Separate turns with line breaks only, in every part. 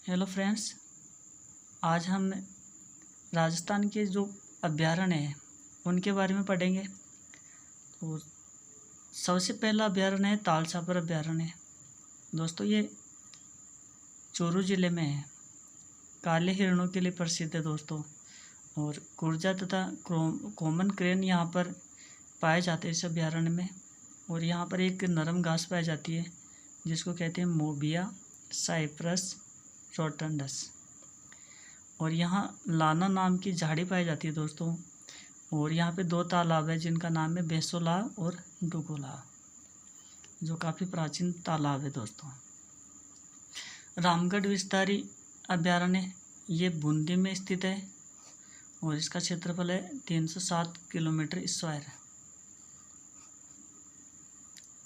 Hello friends, आज हम राजस्थान के जो अभयारण्य हैं उनके बारे में पढ़ेंगे। तो सबसे पहला अभयारण्य है तालछापर अभयारण्य। दोस्तों, ये चूरू ज़िले में है। काले हिरणों के लिए प्रसिद्ध है दोस्तों। और कुर्जा तथा कॉमन क्रेन यहाँ पर पाए जाते हैं इस अभयारण्य में। और यहाँ पर एक नरम घास पाई जाती है जिसको कहते हैं मोबिया साइप्रस रोटंडस। और यहाँ लाना नाम की झाड़ी पाई जाती है दोस्तों। और यहाँ पे दो तालाब है जिनका नाम है बेसोलाव और डुगोलाव, जो काफ़ी प्राचीन तालाब है दोस्तों। रामगढ़ विस्तारी अभयारण्य ये बूंदी में स्थित है और इसका क्षेत्रफल है 307 किलोमीटर स्क्वायर।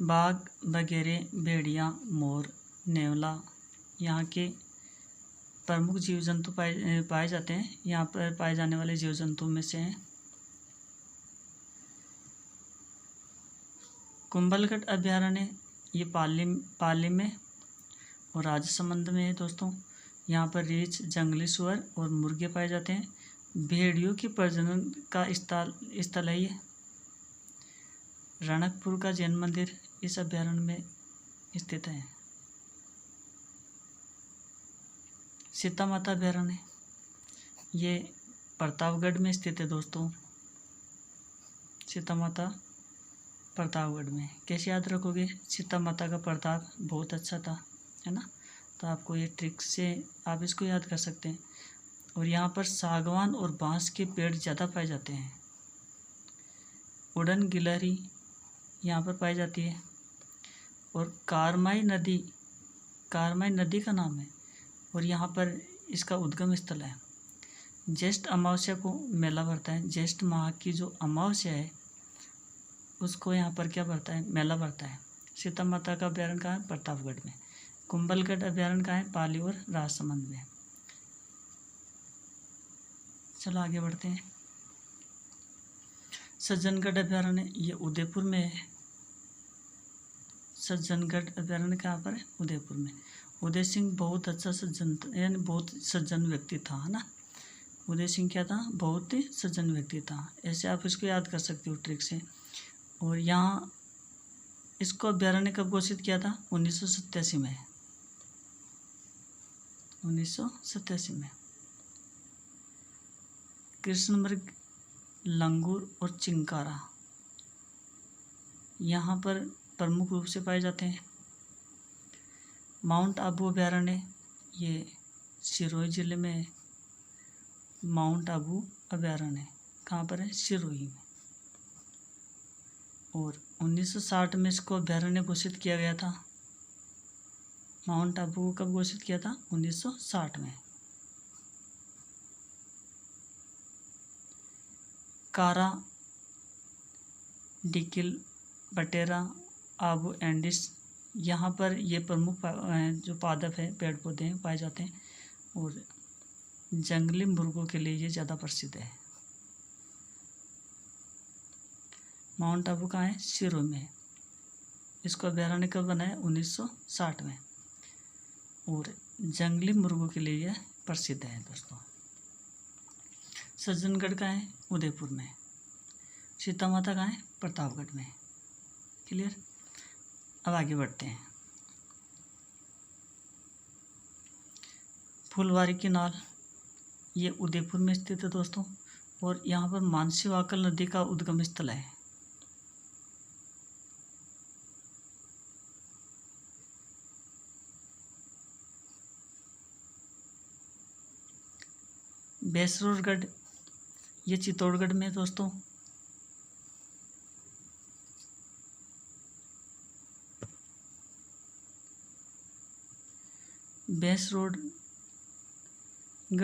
बाघ बगेरे, भेड़िया, मोर, नेवला यहाँ के प्रमुख जीव जंतु पाए जाते हैं। यहाँ पर पाए जाने वाले जीव जंतुओं में से हैं कुंभलगढ़ अभयारण्य, ये पाली में और राजसमंद में है दोस्तों। यहाँ पर रीछ, जंगली सुअर और मुर्गे पाए जाते हैं। भेड़ियों की प्रजनन का स्थल है ये। रणकपुर का जैन मंदिर इस अभयारण्य में स्थित है। सीता माता अभयारण्य ये प्रतापगढ़ में स्थित है दोस्तों। सीता माता प्रतापगढ़ में। कैसे याद रखोगे? सीता माता का प्रताप बहुत अच्छा था, है ना। तो आपको ये ट्रिक से आप इसको याद कर सकते हैं। और यहाँ पर सागवान और बांस के पेड़ ज़्यादा पाए जाते हैं। उड़न गिलहरी यहाँ पर पाई जाती है। और कारमाई नदी का नाम है और यहाँ पर इसका उद्गम स्थल है। ज्येष्ठ अमावस्या को मेला भरता है। ज्येष्ठ माह की जो अमावस्या है उसको यहाँ पर क्या भरता है? मेला भरता है। सीता माता का अभयारण्य कहाँ है? प्रतापगढ़ में। कुंभलगढ़ अभयारण्य कहाँ है? पाली और राजसमंद में। चलो आगे बढ़ते हैं। सज्जनगढ़ अभयारण्य ये उदयपुर में है। सज्जनगढ़ अभयारण्य कहाँ पर है? उदयपुर में। उदय सिंह बहुत अच्छा सज्जन, यानी बहुत सज्जन व्यक्ति था, है ना। उदय सिंह क्या था? बहुत ही सज्जन व्यक्ति था। ऐसे आप इसको याद कर सकते हो ट्रिक से। और यहाँ इसको अभयारण्य कब घोषित किया था? 1987 में। 1987 में। कृष्णमृग, लंगूर और चिंकारा यहाँ पर प्रमुख रूप से पाए जाते हैं। माउंट आबू अभयारण्य ये सिरोही जिले में है। माउंट आबू अभयारण्य कहाँ पर है? सिरोही में। और 1960 में इसको अभयारण्य घोषित किया गया था। माउंट आबू को कब घोषित किया था? 1960 में। कारा, डिकिल, बटेरा, आबू एंडिस यहाँ पर ये प्रमुख जो पादप है, पेड़ पौधे हैं, पाए जाते हैं। और जंगली मुर्गों के लिए ये ज़्यादा प्रसिद्ध है। माउंट आबू कहाँ है? सिरोही में। इसको अभयारण्य कब बनाया? 1960 में। और जंगली मुर्गों के लिए यह प्रसिद्ध है दोस्तों। सज्जनगढ़ कहाँ है? उदयपुर में। सीता माता कहाँ है? प्रतापगढ़ में। क्लियर? अब आगे बढ़ते हैं। फुलवारी की नाल ये उदयपुर में स्थित है दोस्तों। और यहाँ पर मानसी वाकल नदी का उद्गम स्थल है। बेसरोरगढ़ ये चित्तौड़गढ़ में दोस्तों। बेसरोरगढ़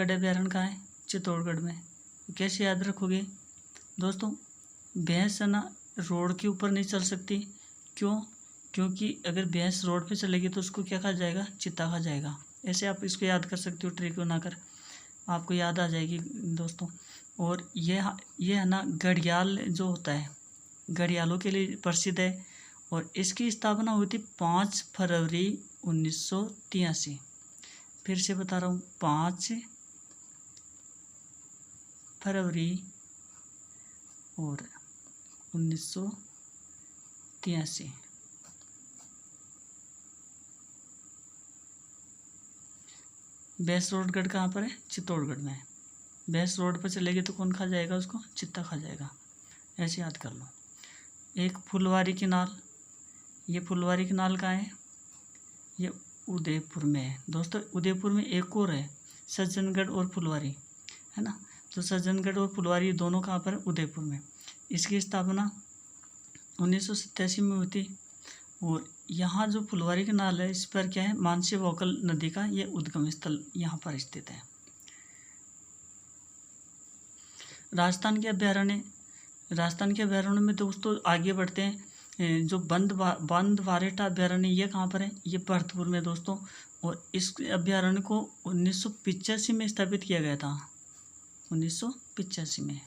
अभयारण्य कहाँ है? चित्तौड़गढ़ में। कैसे याद रखोगे दोस्तों? भैंस है ना रोड के ऊपर नहीं चल सकती। क्यों? क्योंकि अगर भैंस रोड पे चलेगी तो उसको क्या खा जाएगा? चीता खा जाएगा। ऐसे आप इसको याद कर सकते हो, ट्रिक बनाकर आपको याद आ जाएगी दोस्तों। और ये है ना घड़ियाल जो होता है, घड़ियालों के लिए प्रसिद्ध है। और इसकी स्थापना हुई थी 5 फरवरी 1983। फिर से बता रहा हूँ, 5 फरवरी और 1983। भैंसरोडगढ़ कहाँ पर है? चित्तौड़गढ़ में है। भैंस रोड पर चलेगी तो कौन खा जाएगा उसको? चित्ता खा जाएगा। ऐसे याद कर लो। एक फुलवारी की नाल, ये फुलवारी की नाल कहाँ है? ये उदयपुर में है दोस्तों। उदयपुर में एक और है, सज्जनगढ़ और फुलवारी, है ना। तो सज्जनगढ़ और फुलवारी दोनों कहाँ पर है? उदयपुर में। इसकी स्थापना 1987 में हुई थी। और यहाँ जो फुलवारी की नाल है, इस पर क्या है? मानसी वोकल नदी का ये उद्गम स्थल यहाँ पर स्थित है। राजस्थान के अभ्यारण्य में दोस्तों आगे बढ़ते हैं। जो बंदवारेटा अभ्यारण्य, ये कहाँ पर है? ये भरतपुर में दोस्तों। और इस अभ्यारण्य को 1985 में स्थापित किया गया था, 1985 में।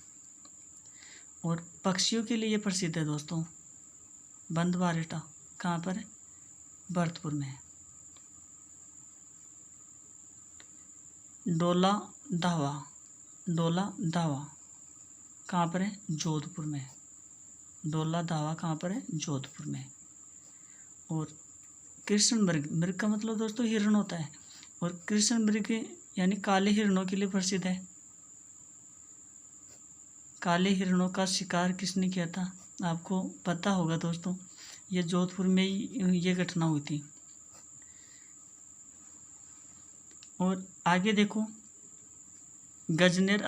और पक्षियों के लिए ये प्रसिद्ध है दोस्तों। बंदवारेटा कहाँ पर है? भरतपुर में। डोला धावा कहाँ पर है? जोधपुर में। डोला धावा कहाँ पर है? जोधपुर में। और कृष्ण मृग का मतलब दोस्तों हिरण होता है। और कृष्ण मृग यानी काले हिरणों के लिए प्रसिद्ध है। काले हिरणों का शिकार किसने किया था? आपको पता होगा दोस्तों, ये जोधपुर में ही ये घटना हुई थी। और आगे देखो, गजनेर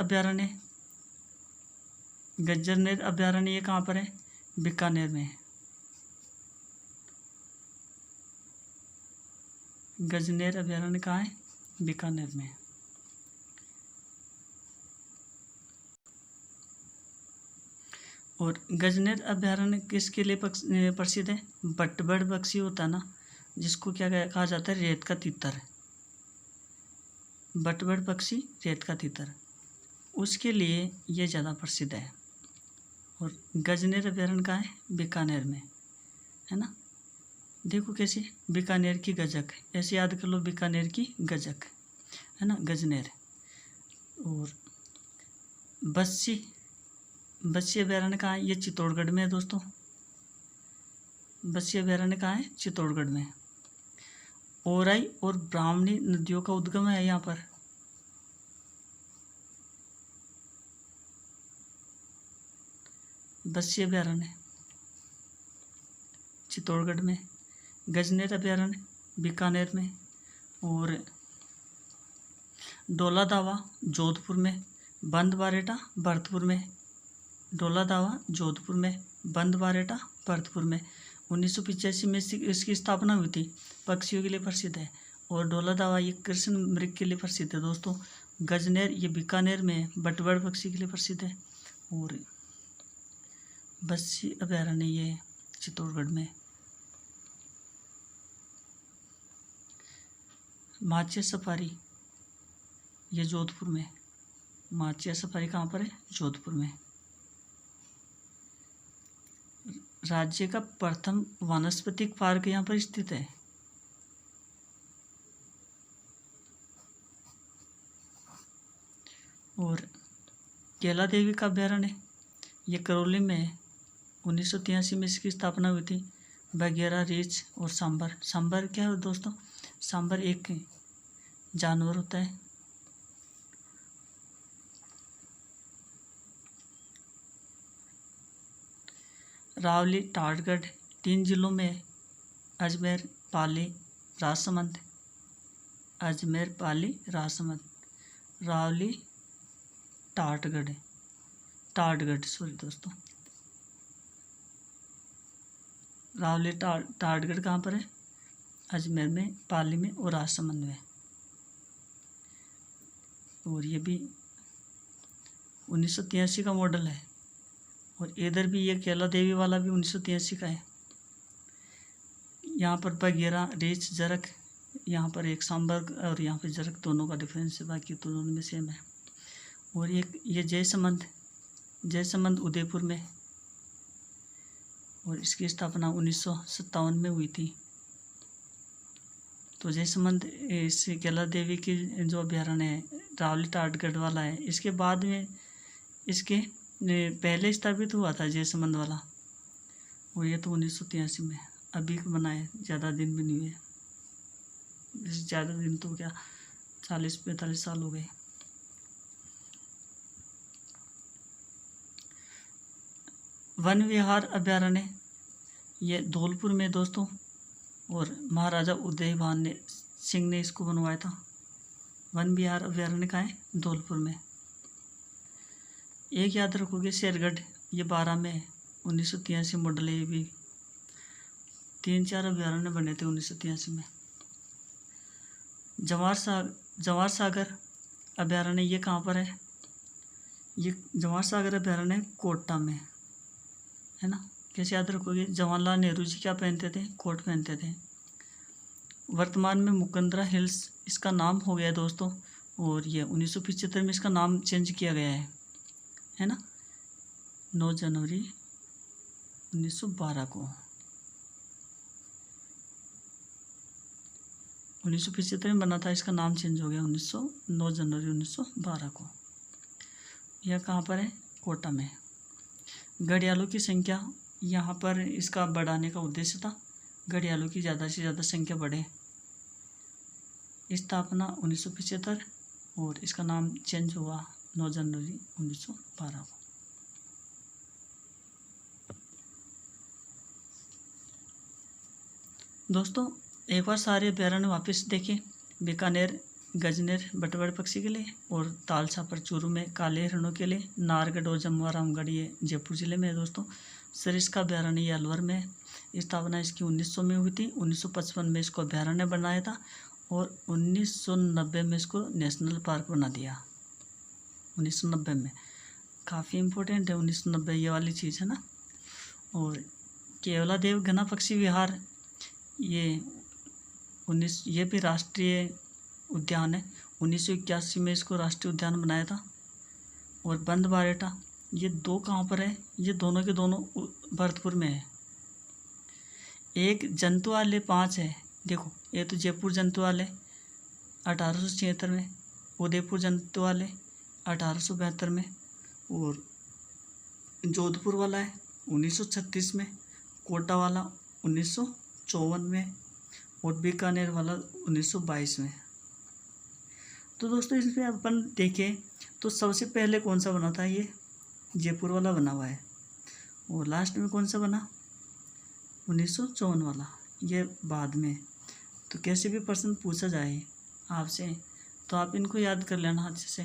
अभ्यारण्य ये कहाँ पर है? बीकानेर में। गजनेर अभ्यारण्य कहाँ है? बीकानेर में। और गजनेर अभ्यारण्य किसके लिए प्रसिद्ध है? बटबड़ पक्षी होता है ना, जिसको क्या कहा जाता है? रेत का तीतर। बटबड़ पक्षी, रेत का तीतर, उसके लिए ये ज़्यादा प्रसिद्ध है। और गजनेर अभ्यारण्य कहाँ है? बीकानेर में, है ना। देखो कैसे, बीकानेर की गजक, ऐसे याद कर लो, बीकानेर की गजक, है ना, गजनेर। और बस्सी अभ्यारण्य कहाँ है? ये चित्तौड़गढ़ में है दोस्तों। बस्सी अभ्यारण्य कहाँ है? चित्तौड़गढ़ में। ओराई और ब्राह्मणी नदियों का उद्गम है यहाँ पर। बस्सी अभ्यारण्य चित्तौड़गढ़ में, गजनेर अभ्यारण्य बीकानेर में, और डोला धावा जोधपुर में, बंदवारेटा भरतपुर में। डोला धावा जोधपुर में, बंदवारेटा भरतपुर में। 1985 में इसकी स्थापना हुई थी। पक्षियों के लिए प्रसिद्ध है। और डोला धावा ये कृष्ण मृग के लिए प्रसिद्ध है दोस्तों। गजनेर ये बीकानेर में, बटबड़ पक्षी के लिए प्रसिद्ध है। और बस्सी अभ्यारण्य ये चित्तौड़गढ़ में। माचिया सफारी ये जोधपुर में। माचिया सफारी कहाँ पर है? जोधपुर में। राज्य का प्रथम वानस्पतिक पार्क यहाँ पर स्थित है। और केला देवी का अभ्यारण्य ये करौली में है। 1983 में इसकी स्थापना हुई थी। बघेरा, रीछ और सांबर क्या है दोस्तों? सांबर एक जानवर होता है। रावली, टाटगढ़ 3 जिलों में, अजमेर, पाली, राजसमंद। अजमेर, पाली, राजसमंद। रावली, टाटगढ़ सॉरी दोस्तों। रावली टाटगढ़ कहाँ पर है? अजमेर में, पाली में और राजसमंद में। और ये भी 1983 का मॉडल है। और इधर भी ये केला देवी वाला भी 1983 का है। यहाँ पर बघेरा, रीछ, जरक, यहाँ पर एक सांबर और यहाँ पे जरक, दोनों का डिफरेंस है, बाकी तो दोनों में सेम है। और ये जयसमंद उदयपुर में। और इसकी स्थापना 1957 में हुई थी। तो जयसमंद इस कैला देवी की जो अभ्यारण्य है रावली टाटगढ़ वाला है, इसके बाद में इसके पहले स्थापित हुआ था जयसमंद वाला, और ये तो 1983 में अभी बना है, ज़्यादा दिन भी नहीं हुए, ज़्यादा दिन तो क्या 40-45 साल हो गए। वन विहार अभ्यारण्य ये धौलपुर में दोस्तों, और महाराजा उदयभान सिंह ने इसको बनवाया था। वन विहार अभ्यारण्य का है धौलपुर में। एक याद रखोगे शेरगढ़, ये 12 में 1983 मॉडल है। ये भी 3-4 अभ्यारण्य बने थे 1983 में। जवार सागर अभ्यारण्य ये कहाँ पर है? ये जवार सागर अभ्यारण्य कोटा में है ना। कैसे याद रखोगे? जवाहरलाल नेहरू जी क्या पहनते थे? कोट पहनते थे। वर्तमान में मुकंदरा हिल्स इसका नाम हो गया दोस्तों, और ये 1975 में इसका नाम चेंज किया गया है ना, 9 जनवरी 1912 को। 1975 में बना था, इसका नाम चेंज हो गया 9 जनवरी 1912 को। यह कहाँ पर है? कोटा में। घड़ियालों की संख्या यहाँ पर इसका बढ़ाने का उद्देश्य था, घड़ियालों की ज़्यादा से ज़्यादा संख्या बढ़े। स्थापना 1975 और इसका नाम चेंज हुआ 9 जनवरी 1912 को। दोस्तों एक बार सारे अभ्यारण्य वापस देखें। बीकानेर गजनेर बटवाड़ पक्षी के लिए, और तालछापर चूरू में काले हिरणों के लिए, नारगढ़ और जमुआ रामगढ़ ये जयपुर जिले में है दोस्तों। सरिस्का अभ्यारण्य ये अलवर में है। स्थापना इसकी 1900 में हुई थी। 1955 में इसको अभ्यारण्य बनाया था, और 1990 में इसको नेशनल पार्क बना दिया। 1990 में, काफ़ी इम्पोर्टेंट है 1990 ये वाली चीज़ है ना। और केवलादेव घना पक्षी विहार ये भी राष्ट्रीय उद्यान है। 1981 में इसको राष्ट्रीय उद्यान बनाया था। और बंद बारेटा ये 2 कहाँ पर है? ये दोनों के दोनों भरतपुर में है। एक जंतुआलय 5 है, देखो ये तो जयपुर जंतुआलय 1876 में, उदयपुर जंतुआलय 1872 में, और जोधपुर वाला है 1936 में, कोटा वाला 1954 में, और बीकानेर वाला 1922 में। तो दोस्तों इसमें अपन देखें तो सबसे पहले कौन सा बना था? ये जयपुर वाला बना हुआ है, और लास्ट में कौन सा बना? 1954 वाला, ये बाद में। तो कैसे भी प्रश्न पूछा जाए आपसे तो आप इनको याद कर लेना अच्छे से।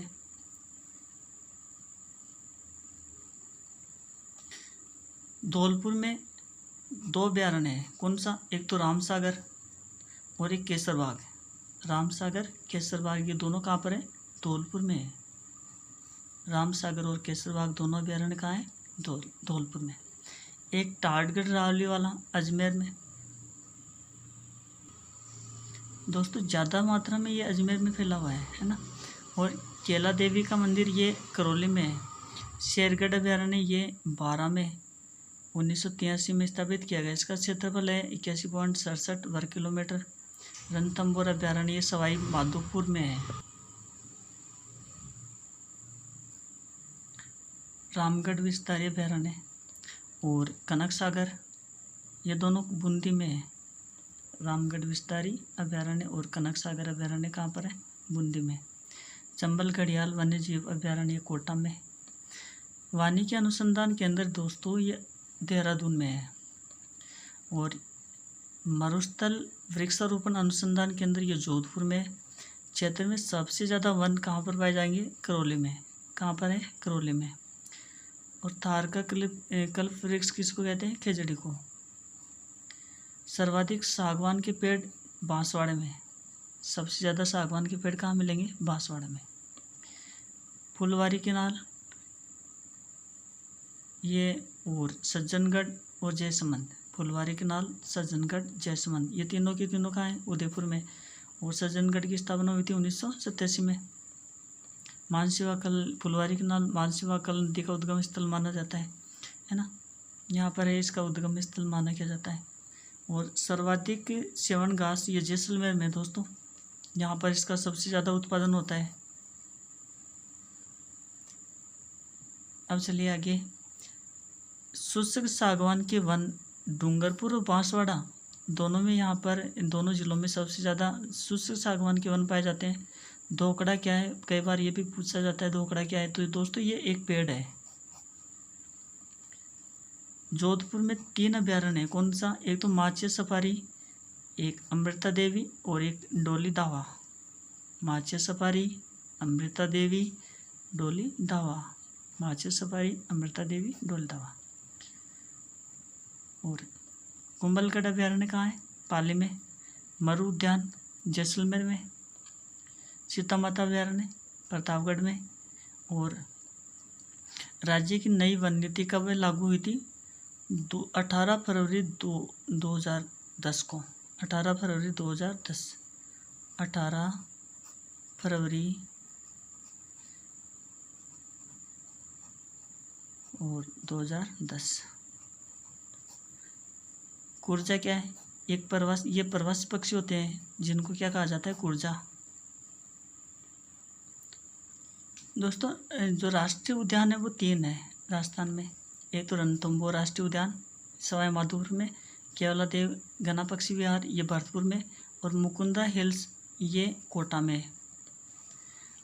धौलपुर में 2 अभ्यारण्य है, कौन सा? एक तो रामसागर और एक केसरबाग। रामसागर केसरबाग ये दोनों कहाँ पर है? धौलपुर में है। रामसागर और केसरबाग दोनों अभ्यारण्य कहाँ है? धौलपुर में। एक टाटगढ़ रावली वाला अजमेर में। दोस्तों ज़्यादा मात्रा में ये अजमेर में फैला हुआ है ना। और कैला देवी का मंदिर ये करौली में है। शेरगढ़ अभ्यारण्य ये 12 में 1983 में स्थापित किया गया। इसका क्षेत्रफल है 81.67 वर्ग किलोमीटर। रणथंभौर अभ्यारण्य ये सवाई माधोपुर में है। रामगढ़ विस्तारी अभ्यारण्य और कनक सागर ये दोनों बूंदी में है। रामगढ़ विस्तारी अभ्यारण्य और कनक सागर अभ्यारण्य कहाँ पर है? बूंदी में। चंबल घड़ियाल वन्य जीव अभ्यारण्य कोटा में। वानिकी अनुसंधान केंद्र दोस्तों ये देहरादून में है। और मरुस्थल वृक्षारोपण अनुसंधान केंद्र ये जोधपुर में है। क्षेत्र में सबसे ज़्यादा वन कहाँ पर पाए जाएंगे? करौली में। कहाँ पर है? करौली में। और थार का कल्प वृक्ष किसको कहते हैं? खेजड़ी को। सर्वाधिक सागवान के पेड़ बांसवाड़े में। सबसे ज़्यादा सागवान के पेड़ कहाँ मिलेंगे? बांसवाड़े में। फुलवारी किनाल ये और सज्जनगढ़ और जयसमंद। फुलवारी किनाल, सज्जनगढ़, जयसमंद ये तीनों के तीनों कहाँ हैं? उदयपुर में। और सज्जनगढ़ की स्थापना हुई थी 1987 में। मानसिवा कल फुलवारी किनाल मानसिवा कल नदी का उद्गम स्थल माना जाता है ना। यहाँ पर है इसका उद्गम स्थल माना किया जाता है। और सर्वाधिक सेवन घास ये जैसलमेर में दोस्तों, यहाँ पर इसका सबसे ज़्यादा उत्पादन होता है। अब चलिए आगे। शुष्क सागवान के वन डूंगरपुर और बांसवाड़ा दोनों में, यहाँ पर इन दोनों जिलों में सबसे ज़्यादा शुष्क सागवान के वन पाए जाते हैं। धोकड़ा क्या है, कई बार ये भी पूछा जाता है धोकड़ा क्या है। तो दोस्तों ये एक पेड़ है। जोधपुर में 3 अभ्यारण्य है, कौन सा? एक तो माचिया सफारी, एक अमृता देवी और एक डोली दावा। माचिया सफारी, अमृता देवी, डोली दावा। माचिया सफारी, अमृता देवी, डोली दावा। और कुंभलगढ़ अभ्यारण्य कहाँ है? पाली में। मरु उद्यान जैसलमेर में। सीता माता अभ्यारण्य प्रतापगढ़ में। और राज्य की नई वन नीति कब लागू हुई थी? 18 फरवरी 2010 को। 18 फरवरी 2010। 18 फरवरी और 2010। कुर्जा क्या है? एक ये प्रवासी पक्षी होते हैं जिनको क्या कहा जाता है? कुर्जा। दोस्तों जो राष्ट्रीय उद्यान है वो 3 है राजस्थान में। एक तो रणथंभौर राष्ट्रीय उद्यान सवाई माधोपुर में, केवला देव घना पक्षी विहार ये भरतपुर में, और मुकुंदा हिल्स ये कोटा में है।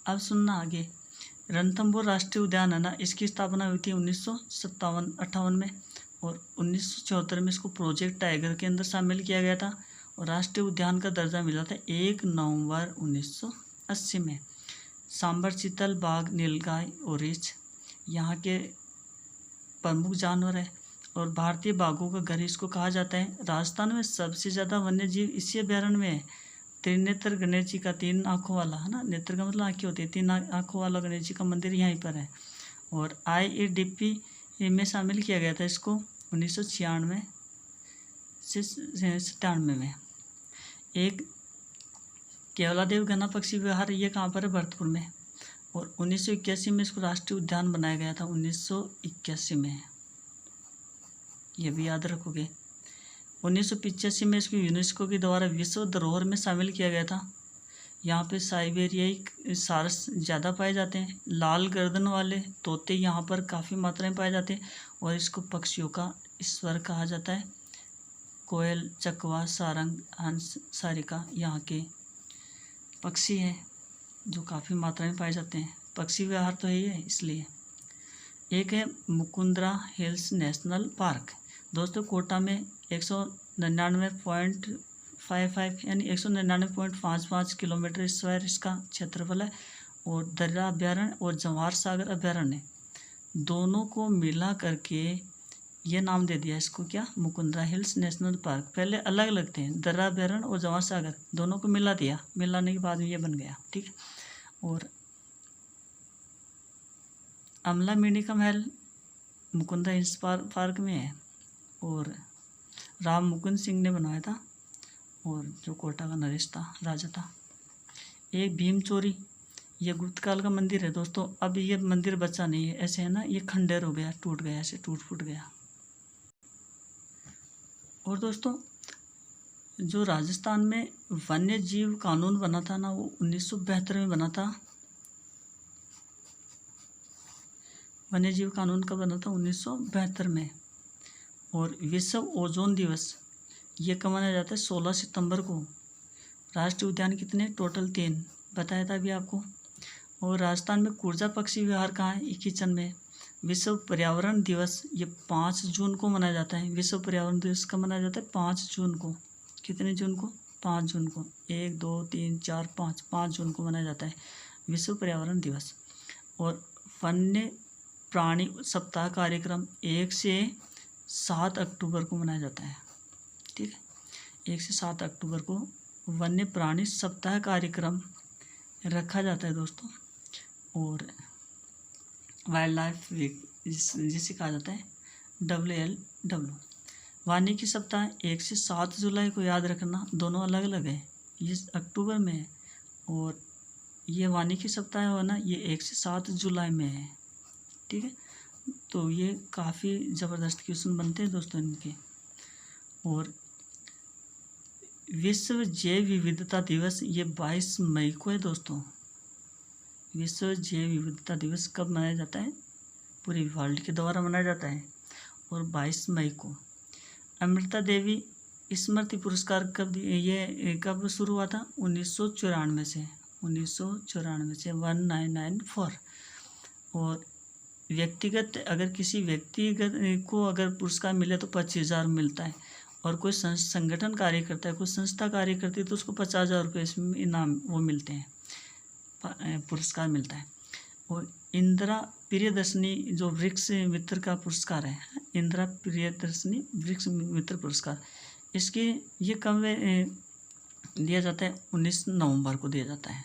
अब सुनना आगे। रणथंभौर राष्ट्रीय उद्यान है ना, इसकी स्थापना हुई थी 1957-58 में, और 1974 में इसको प्रोजेक्ट टाइगर के अंदर शामिल किया गया था, और राष्ट्रीय उद्यान का दर्जा मिला था 1 नवंबर 1980 में। सांबर चीतल, बाघ, नीलगाय और रीछ यहाँ के प्रमुख जानवर है, और भारतीय बाघों का घर इसको कहा जाता है। राजस्थान में सबसे ज़्यादा वन्य जीव इसी अभ्यारण्य में है। त्रिनेत्र गणेश जी का 3 आँखों वाला, है ना, नेत्र का मतलब आँखें होती है, 3 आँखों वाला गणेश जी का मंदिर यहीं पर है। और IADP में शामिल किया गया था इसको 1996 से 97 में। एक केवलादेव घना पक्षी विहार ये कहाँ पर है? भरतपुर में। और 1981 में इसको राष्ट्रीय उद्यान बनाया गया था, 1981 में, ये भी याद रखोगे। 1985 में इसको यूनेस्को के द्वारा विश्व धरोहर में शामिल किया गया था। यहाँ पे साइबेरियाई सारस ज़्यादा पाए जाते हैं। लाल गर्दन वाले तोते यहाँ पर काफ़ी मात्रा में पाए जाते हैं, और इसको पक्षियों का ईश्वर कहा जाता है। कोयल, चकवा, सारंग, हंस, सारिका यहाँ के पक्षी हैं जो काफ़ी मात्रा में पाए जाते हैं। पक्षी विहार तो यही है इसलिए। एक है मुकुंदरा हिल्स नेशनल पार्क। दोस्तों कोटा में 199.55 यानी 199.55 किलोमीटर स्क्वायर इसका क्षेत्रफल है, और दर्रा अभ्यारण्य और जवाहर सागर अभ्यारण्य दोनों को मिला करके ये नाम दे दिया इसको, क्या? Mukundra hills national park. पहले अलग अलग थे, दर्रा अभ्यारण्य और जवाहर सागर, दोनों को मिला दिया, मिलाने के बाद में ये बन गया, ठीक है। और अमला मिनी का महल मुकुंदरा हिल्स पार्क में है, और राम मुकुंद सिंह ने बनवाया था, और जो कोटा का नरेश था, राजा था। एक भीम चोरी, ये गुप्त काल का मंदिर है दोस्तों। अब ये मंदिर बचा नहीं है, ऐसे है ना, ये खंडेर हो गया, टूट गया, ऐसे टूट फूट गया। और दोस्तों जो राजस्थान में वन्य जीव कानून बना था ना, वो 1972 में बना था। वन्य जीव कानून कब बना था? 1972 में। और विश्व ओजोन दिवस ये कब मनाया जाता है? 16 सितंबर को। राष्ट्रीय उद्यान कितने? टोटल 3 बताया था अभी आपको। और राजस्थान में कुर्जा पक्षी विहार कहाँ है? किचन में। विश्व पर्यावरण दिवस ये 5 जून को मनाया जाता है। विश्व पर्यावरण दिवस कब मनाया जाता है? 5 जून को। कितने जून को? 5 जून को। 1 2 3 4 5 जून को मनाया जाता है विश्व पर्यावरण दिवस। और वन्य प्राणी सप्ताह कार्यक्रम 1 से 7 अक्टूबर को मनाया जाता है, ठीक है। 1 से 7 अक्टूबर को वन्य प्राणी सप्ताह कार्यक्रम रखा जाता है दोस्तों। और वाइल्ड लाइफ वीक जिसे कहा जाता है WLW। वानिकी सप्ताह 1 से 7 जुलाई को, याद रखना, दोनों अलग अलग है, ये अक्टूबर में है, और ये वानिकी सप्ताह है ना, ये 1 से 7 जुलाई में है, ठीक है। तो ये काफ़ी ज़बरदस्त क्वेश्चन बनते हैं दोस्तों इनके। और विश्व जैव विविधता दिवस ये 22 मई को है दोस्तों। विश्व जैव विविधता दिवस कब मनाया जाता है? पूरे वर्ल्ड के द्वारा मनाया जाता है और 22 मई को। अमृता देवी स्मृति पुरस्कार कब शुरू हुआ था? 1994 से 1994 और व्यक्तिगत अगर किसी व्यक्तिगत को अगर पुरस्कार मिले तो 25,000 मिलता है और कोई संगठन कार्य करता है, कोई संस्था कार्य करती है तो उसको 50,000 रुपये इसमें इनाम वो मिलते हैं, पुरस्कार मिलता है। और इंदिरा प्रियदर्शनी जो वृक्ष मित्र का पुरस्कार है, इंदिरा प्रियदर्शनी वृक्ष मित्र पुरस्कार, इसके ये कब दिया जाता है? 19 नवंबर को दिया जाता है।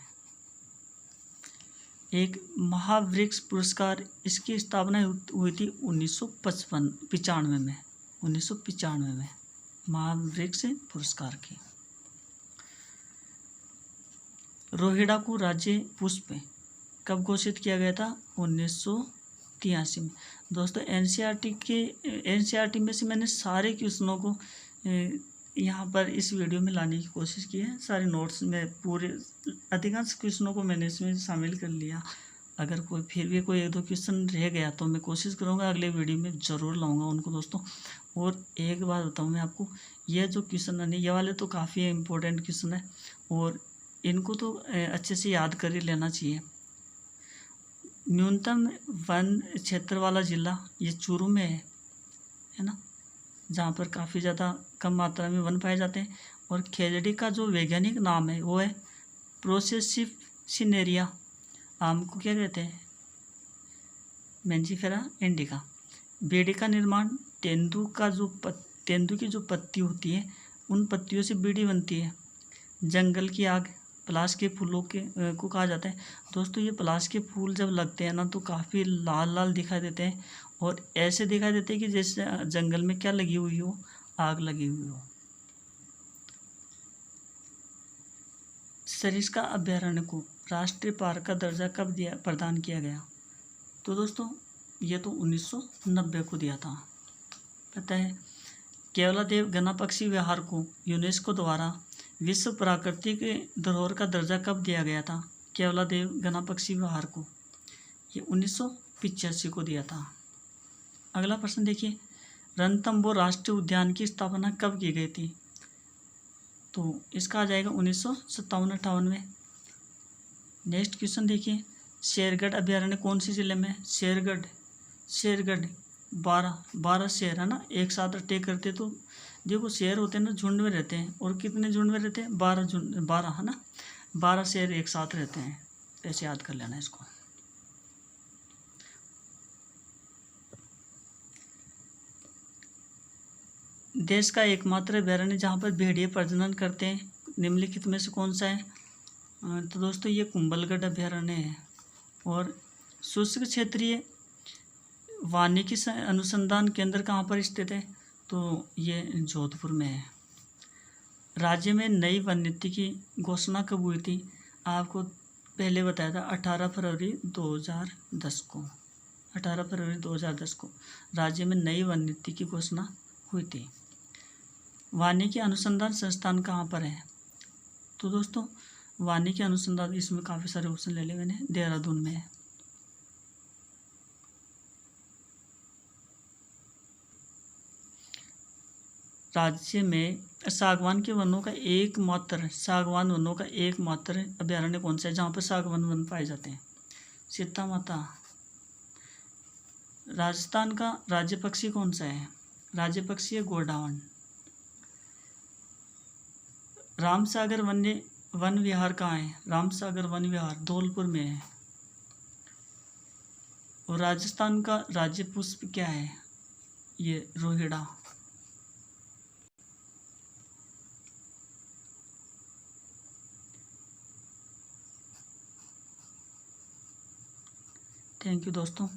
एक महावृक्ष पुरस्कार, इसकी स्थापना हुई थी 1995 में, 1995 में महावृक्ष पुरस्कार की। रोहिड़ा को राज्य पुष्प कब घोषित किया गया था? 1983 में। दोस्तों एनसीईआरटी में से मैंने सारे क्वेश्चनों को यहाँ पर इस वीडियो में लाने की कोशिश की है। सारे नोट्स में पूरे अधिकांश क्वेश्चनों को मैंने इसमें शामिल कर लिया। अगर कोई फिर भी कोई 1-2 क्वेश्चन रह गया तो मैं कोशिश करूँगा अगले वीडियो में ज़रूर लाऊंगा उनको दोस्तों। और एक बात बताऊँ मैं आपको, ये जो क्वेश्चन है ये वाले तो काफ़ी इम्पोर्टेंट क्वेश्चन है और इनको तो अच्छे से याद कर ही लेना चाहिए। न्यूनतम वन क्षेत्र वाला जिला ये चूरू में है ना, जहाँ पर काफ़ी ज़्यादा कम मात्रा में वन पाए जाते हैं। और खेजड़ी का जो वैज्ञानिक नाम है वो है प्रोसेसिफिनेरिया। आम को क्या कहते हैं? Mangifera indica. बेड़ी का निर्माण तेंदू की जो पत्ती होती है उन पत्तियों से बीड़ी बनती है। जंगल की आग पलाश के फूलों को कहा जाता है। दोस्तों ये पलाश के फूल जब लगते हैं ना तो काफ़ी लाल लाल दिखाई देते हैं और ऐसे दिखाई देते हैं कि जैसे जंगल में क्या लगी हुई हो? आग लगी हुई हो। सरिस्का अभयारण्य को राष्ट्रीय पार्क का दर्जा कब प्रदान किया गया? तो दोस्तों ये तो 1990 को दिया था, पता है। केवलादेव गणापक्षी विहार को यूनेस्को द्वारा विश्व प्राकृतिक धरोहर का दर्जा कब दिया गया था? केवलादेव गणापक्षी विहार को ये 1985 को दिया था। अगला प्रश्न देखिए, रणथंभौर राष्ट्रीय उद्यान की स्थापना कब की गई थी? तो इसका आ जाएगा 1957-58 में। नेक्स्ट क्वेश्चन देखिए, शेरगढ़ अभयारण्य कौन सी जिले में है? शेरगढ़ 12 शेर है ना, एक साथ अटैक करते। तो देखो शेर होते हैं ना झुंड में रहते हैं और कितने झुंड में रहते हैं? 12 है ना, 12 शेर एक साथ रहते हैं। ऐसे याद कर लेना इसको। देश का एकमात्र अभयारण्य जहाँ पर भेड़िए प्रजनन करते हैं निम्नलिखित में से कौन सा है? तो दोस्तों ये कुंभलगढ़ अभयारण्य है। और शुष्क क्षेत्रीय वानिकी अनुसंधान केंद्र कहाँ पर स्थित है? तो ये जोधपुर में है। राज्य में नई वन नीति की घोषणा कब हुई थी? आपको पहले बताया था 18 फरवरी 2010 को। 18 फरवरी 2010 को राज्य में नई वन नीति की घोषणा हुई थी। वानिकी अनुसंधान संस्थान कहाँ पर है? तो दोस्तों वानिकी अनुसंधान, इसमें काफ़ी सारे ऑप्शन ले लिए मैंने, देहरादून में है। राज्य में सागवान वनों का एकमात्र अभयारण्य कौन सा है जहाँ पर सागवान वन पाए जाते हैं? सीता माता। राजस्थान का राज्य पक्षी कौन सा है? राज्य पक्षी है गोडावण। रामसागर वन विहार कहाँ है? रामसागर वन विहार धौलपुर में है। और राजस्थान का राज्य पुष्प क्या है? ये रोहिड़ा। थैंक यू दोस्तों।